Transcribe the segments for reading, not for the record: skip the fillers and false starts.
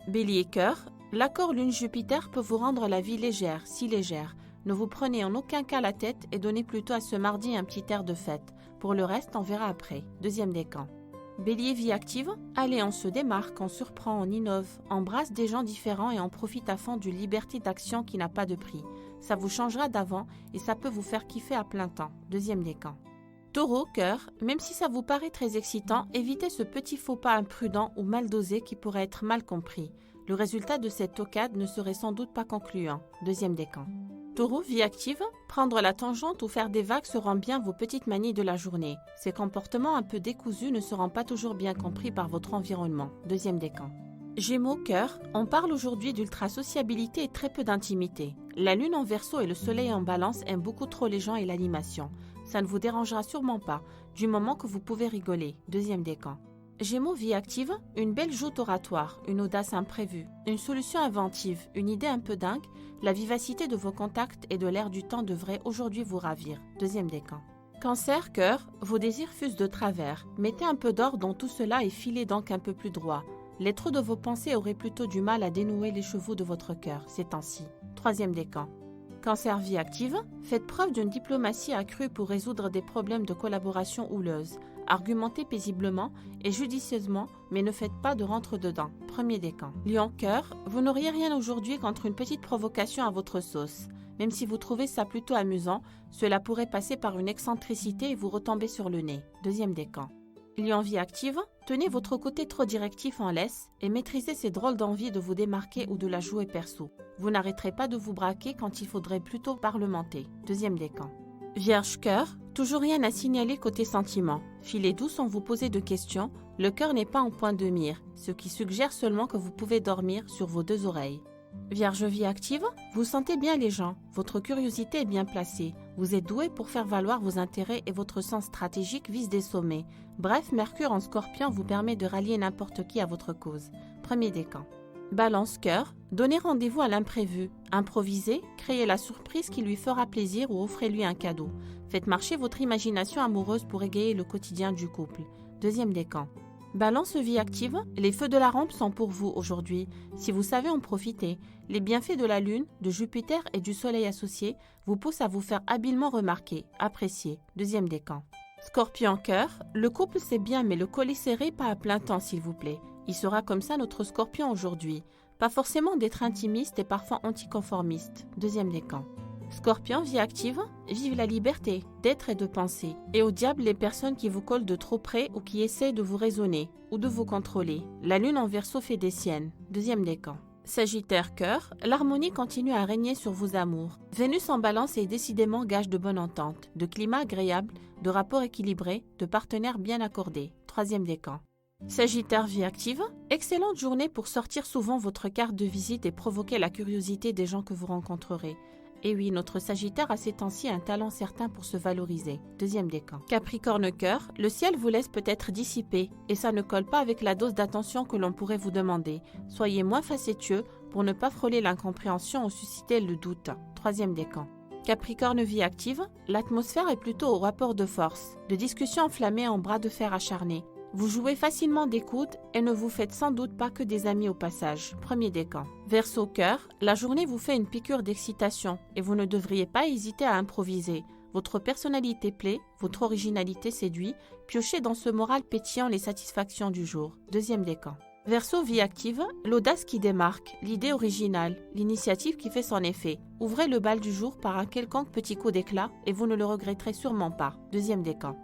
Bélier cœur, l'accord Lune-Jupiter peut vous rendre la vie légère, si légère. Ne vous prenez en aucun cas la tête et donnez plutôt à ce mardi un petit air de fête. Pour le reste, on verra après. Deuxième décan. Bélier vie active, allez, on se démarque, on surprend, on innove, embrasse des gens différents et on profite à fond d'une liberté d'action qui n'a pas de prix. Ça vous changera d'avant et ça peut vous faire kiffer à plein temps. Deuxième décan. Taureau, cœur, même si ça vous paraît très excitant, évitez ce petit faux pas imprudent ou mal dosé qui pourrait être mal compris. Le résultat de cette tocade ne serait sans doute pas concluant. Deuxième décan. Taureau, vie active, prendre la tangente ou faire des vagues seront bien vos petites manies de la journée. Ces comportements un peu décousus ne seront pas toujours bien compris par votre environnement. Deuxième décan. Gémeaux, cœur, on parle aujourd'hui d'ultra-sociabilité et très peu d'intimité. La lune en Verseau et le soleil en Balance aiment beaucoup trop les gens et l'animation. Ça ne vous dérangera sûrement pas, du moment que vous pouvez rigoler. Deuxième décan. Gémeaux, vie active, une belle joute oratoire, une audace imprévue, une solution inventive, une idée un peu dingue, la vivacité de vos contacts et de l'air du temps devrait aujourd'hui vous ravir. Deuxième décan. Cancer, cœur, vos désirs fusent de travers. Mettez un peu d'or dans tout cela et filez donc un peu plus droit. Les trous de vos pensées auraient plutôt du mal à dénouer les chevaux de votre cœur ces temps-ci. Troisième décan. Cancer, vie active, faites preuve d'une diplomatie accrue pour résoudre des problèmes de collaboration houleuse. Argumentez paisiblement et judicieusement, mais ne faites pas de rentre-dedans. Premier décan. Lion, cœur, vous n'auriez rien aujourd'hui contre une petite provocation à votre sauce. Même si vous trouvez ça plutôt amusant, cela pourrait passer par une excentricité et vous retomber sur le nez. Deuxième décan. Lion, vie active, tenez votre côté trop directif en laisse et maîtrisez ces drôles d'envie de vous démarquer ou de la jouer perso. Vous n'arrêterez pas de vous braquer quand il faudrait plutôt parlementer. Deuxième décan. Vierge, cœur, toujours rien à signaler côté sentiment. Filez doux sans vous poser de questions, le cœur n'est pas en point de mire, ce qui suggère seulement que vous pouvez dormir sur vos deux oreilles. Vierge, vie active, vous sentez bien les gens, votre curiosité est bien placée, vous êtes doué pour faire valoir vos intérêts et votre sens stratégique vise des sommets. Bref, Mercure en Scorpion vous permet de rallier n'importe qui à votre cause. Premier décan. Balance, cœur, donnez rendez-vous à l'imprévu, improvisez, créez la surprise qui lui fera plaisir ou offrez-lui un cadeau. Faites marcher votre imagination amoureuse pour égayer le quotidien du couple. Deuxième décan. Balance, vie active, les feux de la rampe sont pour vous aujourd'hui. Si vous savez en profiter, les bienfaits de la Lune, de Jupiter et du Soleil associés vous poussent à vous faire habilement remarquer, apprécier. Deuxième décan. Scorpion, cœur, le couple c'est bien mais le collet serré pas à plein temps s'il vous plaît. Il sera comme ça notre Scorpion aujourd'hui. Pas forcément d'être intimiste et parfois anticonformiste. Deuxième décan. Scorpion, vie active, vive la liberté d'être et de penser. Et au diable les personnes qui vous collent de trop près ou qui essaient de vous raisonner ou de vous contrôler. La lune en Verseau fait des siennes. Deuxième décan. Sagittaire, cœur, l'harmonie continue à régner sur vos amours. Vénus en Balance est décidément gage de bonne entente, de climat agréable, de rapports équilibrés, de partenaires bien accordés. Troisième décan. Sagittaire, vie active, excellente journée pour sortir souvent votre carte de visite et provoquer la curiosité des gens que vous rencontrerez. Et oui, notre Sagittaire a ces temps-ci un talent certain pour se valoriser. Deuxième décan. Capricorne, cœur, le ciel vous laisse peut-être dissiper et ça ne colle pas avec la dose d'attention que l'on pourrait vous demander. Soyez moins facétieux pour ne pas frôler l'incompréhension ou susciter le doute. Troisième décan. Capricorne, vie active, l'atmosphère est plutôt au rapport de force, de discussions enflammées en bras de fer acharnés. Vous jouez facilement d'écoute et ne vous faites sans doute pas que des amis au passage. Premier décan. Verseau, cœur, la journée vous fait une piqûre d'excitation et vous ne devriez pas hésiter à improviser. Votre personnalité plaît, votre originalité séduit, piochez dans ce moral pétillant les satisfactions du jour. Deuxième décan. Verseau, vie active, l'audace qui démarque, l'idée originale, l'initiative qui fait son effet. Ouvrez le bal du jour par un quelconque petit coup d'éclat et vous ne le regretterez sûrement pas. Deuxième décan.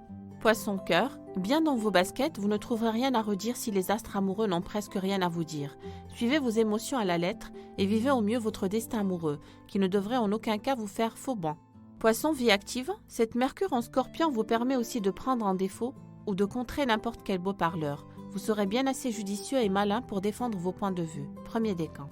Poisson, cœur, bien dans vos baskets, vous ne trouverez rien à redire si les astres amoureux n'ont presque rien à vous dire. Suivez vos émotions à la lettre et vivez au mieux votre destin amoureux, qui ne devrait en aucun cas vous faire faux bond. Poisson, vie active, cette Mercure en Scorpion vous permet aussi de prendre en défaut ou de contrer n'importe quel beau parleur. Vous serez bien assez judicieux et malin pour défendre vos points de vue. Premier décan.